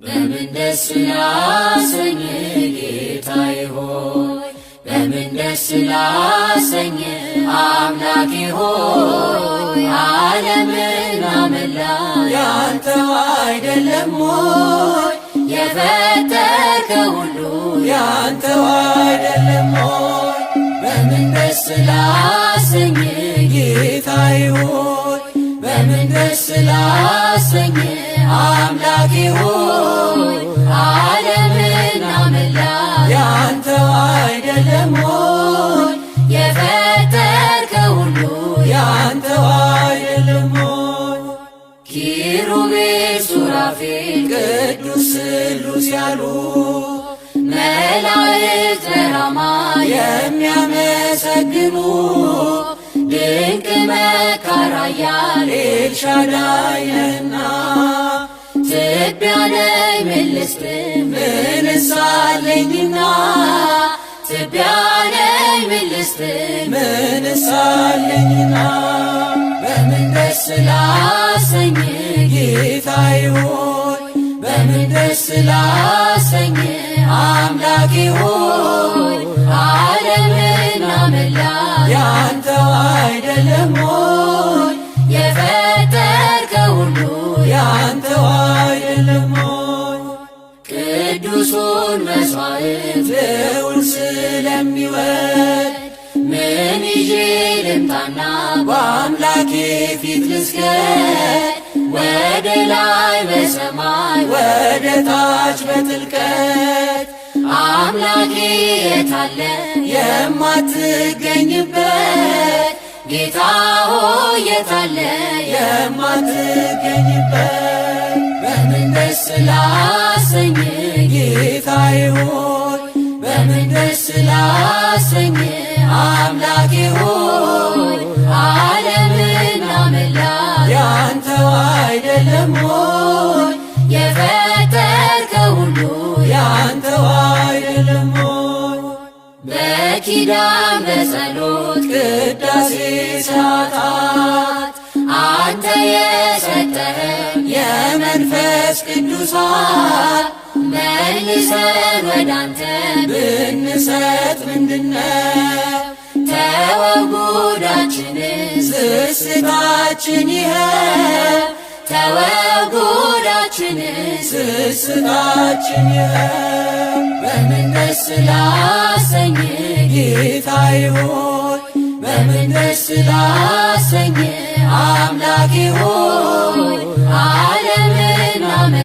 በምን ደስ ላሰኝ ጌታዬ ሆይ በምን ደስ ላሰኝ አምላኬ ሆይ ዓለምን አመላ ያንተው አይደለም ሆይ የፈጠርከው ሁሉ ያንተው አይደለም ሆይ በምን ደስ ላሰኝ ጌታዬ ሆይ በምን ደስ ላሰኝ አምላኬ ሆይ ዓለምን አመላ ያንተው አይደለም ሆይ የፈጠርከው ሁሉ ያንተው አይደለም ሆይ ኪሩቤል ሱራፌል ቅዱስ ስሉስ ያሉ መላእክት በራማ የሚያመሰግኑ ድንቅ መካር ኃያል ኤልሻዳይ ነህና ትቢያ ነኝ ምን ልስጥ ምንስ አለኝና ትቢያ ነኝ ምን ልስጥ ምንስ አለኝና በምን ደስ ላሰኝ ጌታዬ ሆይ በምን ደስ ላሰኝ አምላኬ ሆይ ዓለምን አመላ ያንተው አይደለም ሆይ የፈጠርከው ሁሉ ያንተው አይደለም ሆይ ቅዱሱን መሥዋዕት ልዑል ስለሚወድ ምን ይዤ ልምጣና በአምላኬ ፊት ልስገድ ወደ ላይ በሰማይ ወደ ታች በጥልቀት አምላኬ የታለ የማትገኝበት ጌታ ሆይ የታለ የማትገኝበት በምን ደስ ላሰኝ ጌታዬ ሆይ በምን ደስ ላሰኝ አምላኬ ሆይ ዓለምን አመላ ያንተው አይደለም ሆይ የፈጠርከው ሁሉ ያንተው አይደለም ሆይ በኪዳን በጸሎት ቅዳሴ ሰዓታት አንተ የሰጠኸን የመንፈስ ቅዱሳን መልሰን ወዳንተ ብንሰጥ ምንድነው ተወው ጉዳችንን ስስታችን ይኸው ተወው ጉዳችንን ስስታችን ይኸው በምን ደስ ላሰኝ ጌታዬ ሆይ በምን ደስ ላሰኝ አምላኬ ሆይ